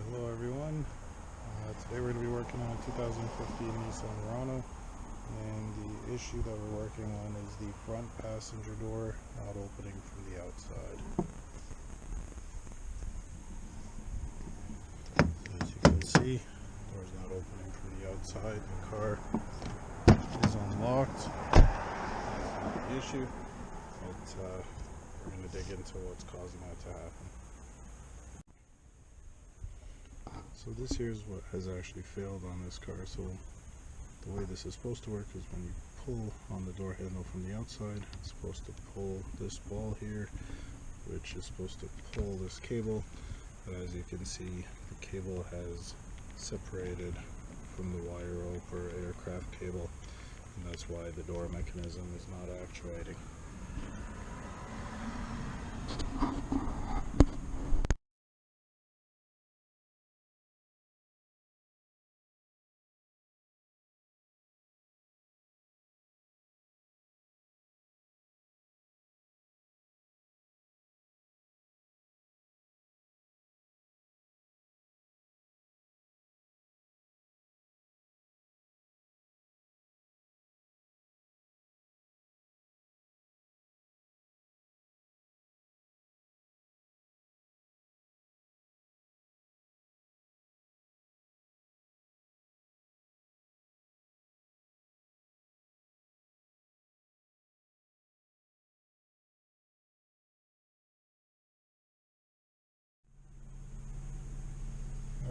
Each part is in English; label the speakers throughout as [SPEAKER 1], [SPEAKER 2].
[SPEAKER 1] Hello everyone. Today we're going to be working on a 2015 Nissan Murano, and the issue that we're working on is the front passenger door not opening from the outside. So as you can see, the door is not opening from the outside. The car is unlocked. That's not the issue, but we're going to dig into what's causing that to happen. So this here is what has actually failed on this car. So the way this is supposed to work is when you pull on the door handle from the outside, it's supposed to pull this ball here, which is supposed to pull this cable. But as you can see, the cable has separated from the wire rope or aircraft cable, and that's why the door mechanism is not actuating.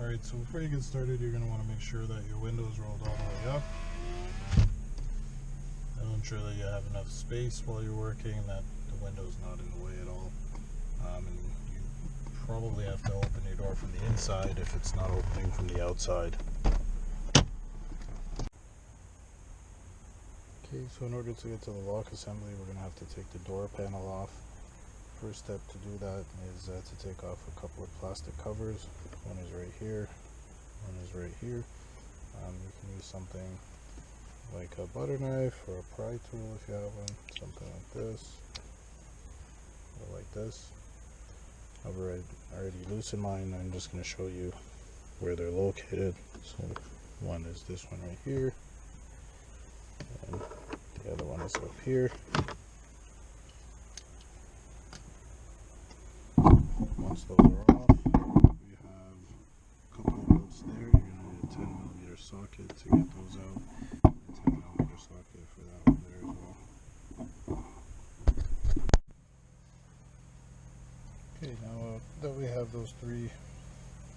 [SPEAKER 1] Alright, so before you get started, you're going to want to make sure that your window is rolled all the way up. That'll ensure that you have enough space while you're working, that the window's not in the way at all. And you probably have to open your door from the inside if it's not opening from the outside. Okay, so in order to get to the lock assembly, we're going to have to take the door panel off. First step to do that is to take off a couple of plastic covers. One is right here, one is right here. You can use something like a butter knife or a pry tool if you have one, something like this or like this. I've already loosened mine. I'm just going to show you where they're located. So one is this one right here, and the other one is up here. Once those are off, we have a couple of bolts there. You're going to need a 10mm socket to get those out, a 10mm socket for that one there as well. Okay, now that we have those three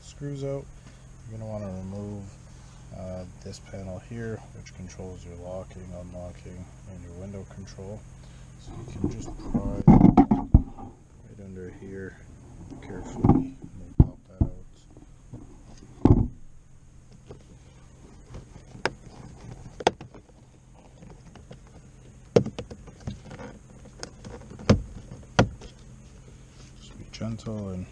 [SPEAKER 1] screws out, you're going to want to remove this panel here, which controls your locking, unlocking, and your window control. So you can just pry right under here carefully and then pop that out. Just be gentle and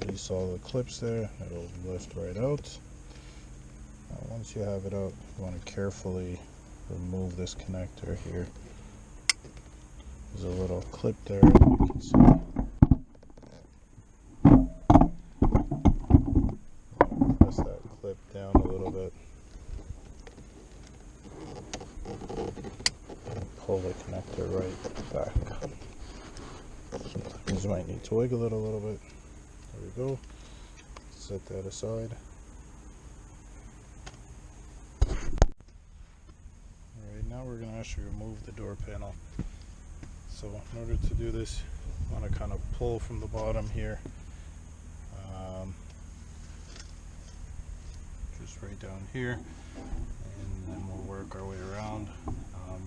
[SPEAKER 1] release all the clips there. It'll lift right out. Now, once you have it out, you want to carefully remove this connector here. There's a little clip there, you can see. Press that clip down a little bit and pull the connector right back. Sometimes you might need to wiggle it a little bit. There we go. Set that aside. Alright, now we're going to actually remove the door panel. So in order to do this, you want to kind of pull from the bottom here. Just right down here, and then we'll work our way around.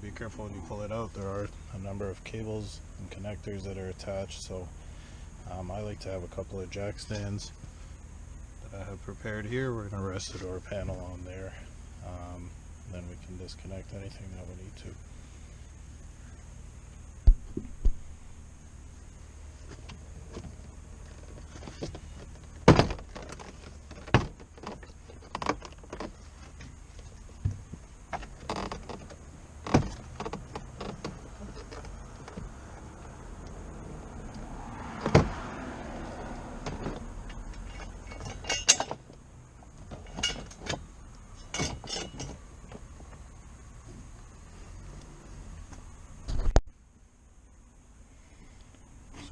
[SPEAKER 1] Be careful when you pull it out. There are a number of cables and connectors that are attached, so I like to have a couple of jack stands that I have prepared here. We're going to rest the door panel on there, then we can disconnect anything that we need to.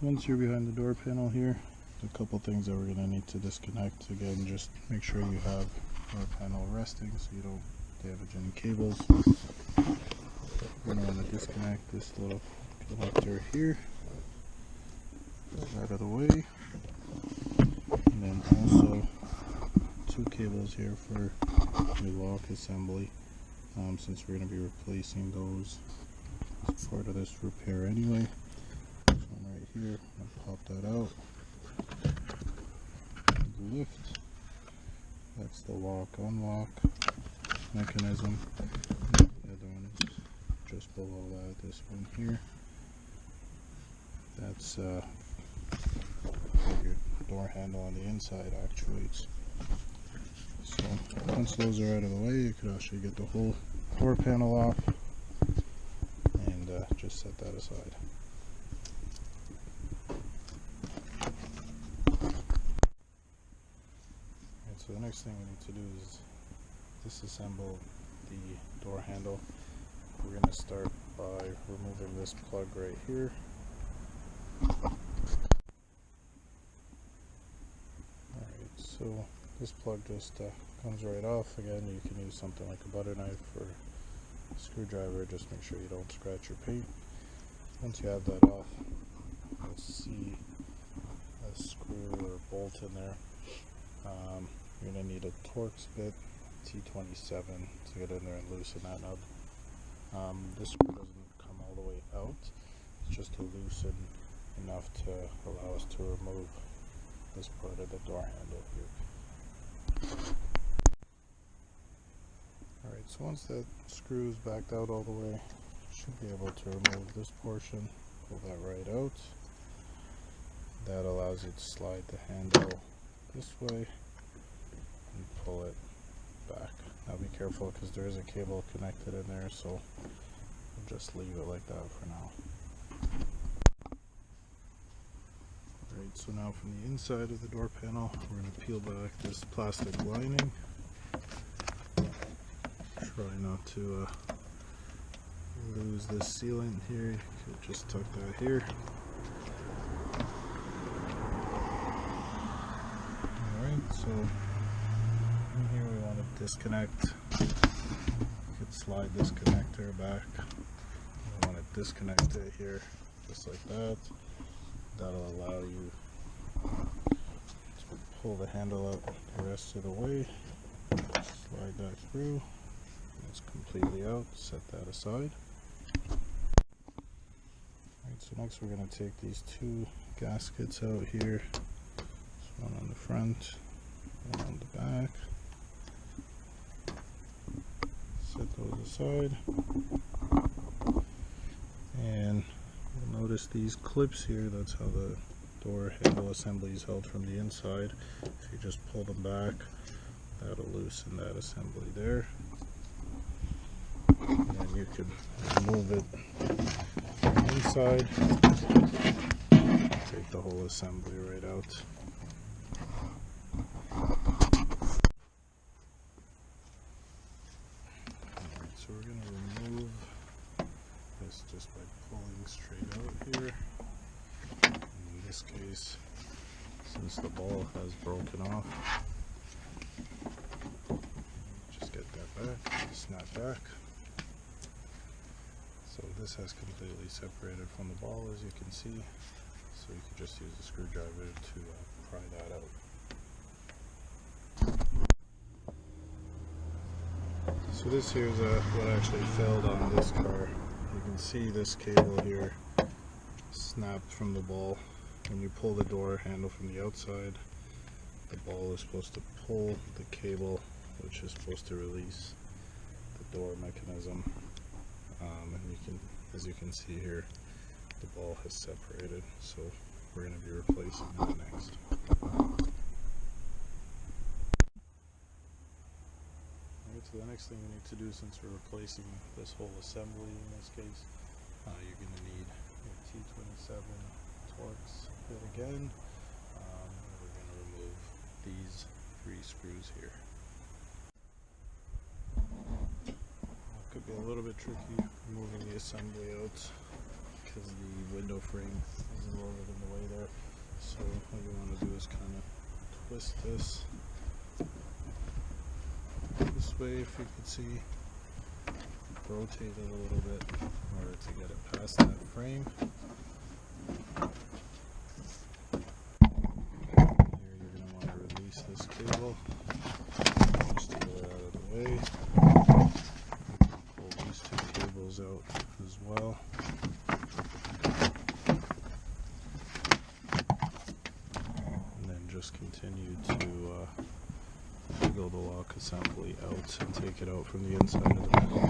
[SPEAKER 1] once you're behind the door panel here, a couple things that we're going to need to disconnect. Again, just make sure you have door panel resting so you don't damage any cables. We're going to want to disconnect this little connector here, out of the way, and then also two cables here for your lock assembly, since we're going to be replacing those as part of this repair anyway. This one right here, I'll pop that out. The lift, that's the lock unlock mechanism. The other one is just below that. This one here, that's where your door handle on the inside actuates. So once those are out of the way, you could actually get the whole door panel off and just set that aside. Alright, so the next thing we need to do is disassemble the door handle. We're going to start by removing this plug right here. Alright, so this plug just comes right off. Again, you can use something like a butter knife or a screwdriver. Just make sure you don't scratch your paint. Once you have that off, you'll see a screw or bolt in there. You're going to need a Torx bit T27 to get in there and loosen that nut. This screw doesn't come all the way out. It's just to loosen enough to allow us to remove this part of the door handle here. Alright, so once that screw is backed out all the way, you should be able to remove this portion, pull that right out. That allows you to slide the handle this way and pull it back. Now be careful because there is a cable connected in there, so we'll just leave it like that for now. Alright, so now from the inside of the door panel, we're going to peel back this plastic lining. Try not to lose this sealant here. You could just tuck that here. Alright, so in here we want to disconnect. You could slide this connector back. You want to disconnect it here, just like that. That'll allow you to pull the handle out the rest of the way. Slide that through. It's completely out. Set that aside. Alright, so next we're going to take these two gaskets out here. This one on the front, one on the back. Set those aside. And you'll notice these clips here, that's how the door handle assembly is held from the inside. If you just pull them back, that'll loosen that assembly there. And then you can remove it from the inside, take the whole assembly right out. Alright, so we're going to remove this just by pulling straight out here. In this case, since the ball has broken off, just get that back, snap back. So this has completely separated from the ball, as you can see. So you can just use a screwdriver to pry that out. So this here is what actually failed on this car. You can see this cable here snapped from the ball. When you pull the door handle from the outside, the ball is supposed to pull the cable, which is supposed to release the door mechanism. And you can, as you can see here, the ball has separated, so we're going to be replacing that next. Alright, so the next thing we need to do, since we're replacing this whole assembly in this case, you're going to need your T27 Torx bit again. We're going to remove these 3 screws here. Could be a little bit tricky removing the assembly out because the window frame is a little bit in the way there. So what you want to do is kind of twist this way, if you could see. Rotate it a little bit in order to get it past that frame. Here you're going to want to release this cable just to get it out of the way. Pull these two cables out as well. And then just continue to wiggle the lock assembly out and take it out from the inside of the metal.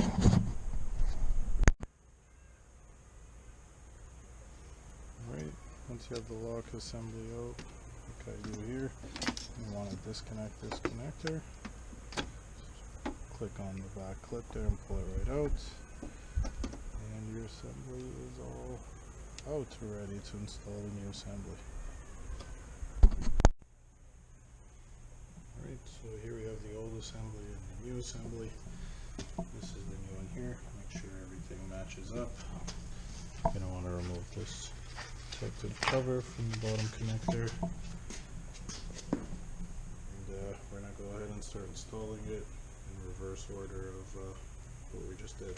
[SPEAKER 1] Alright, once you have the lock assembly out, like I do here, you want to disconnect this connector. Click on the back clip there and pull it right out. And your assembly is all out, ready to install the new assembly. So here we have the old assembly and the new assembly. This is the new one here. Make sure everything matches up. You're going to want to remove this protective cover from the bottom connector. And we're going to go ahead and start installing it in reverse order of what we just did.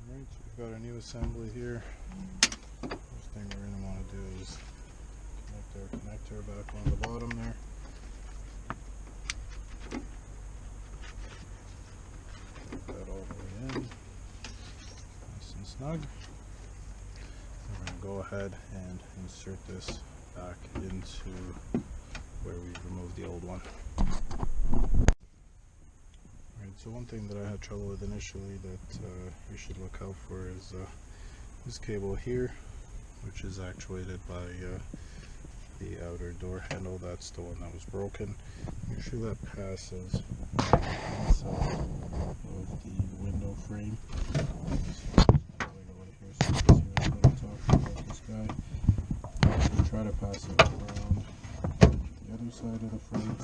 [SPEAKER 1] Alright, so we've got our new assembly here. First thing we're going to want to do is connect our connector back on the bottom there. Put that all the way in, nice and snug. We're going to go ahead and insert this back into where we removed the old one. Alright, so one thing that I had trouble with initially that you should look out for is this cable here, which is actuated by the outer door handle. That's the one that was broken. Make sure that passes inside of the window frame. So try to pass it around the other side of the frame.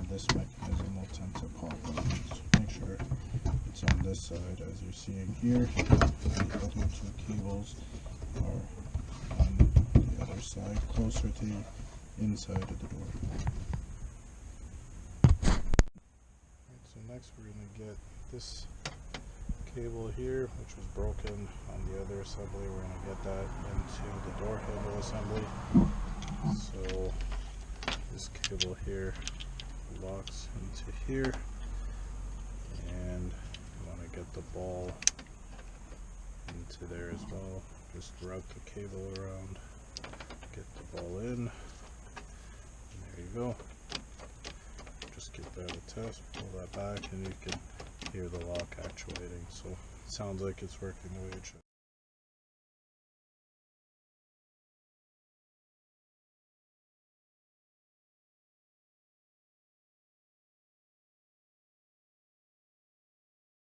[SPEAKER 1] This mechanism will tend to pop up. So make sure it's on this side, as you're seeing here. The other two cables are on the other side, closer to the inside of the door. Right, so next we're going to get this cable here, which was broken on the other assembly. We're going to get that into the door handle assembly. So this cable here locks into here, and you want to get the ball into there as well. Just route the cable around, get the ball in, and there you go. Just give that a test, pull that back, and you can hear the lock actuating. So it sounds like it's working the way it should.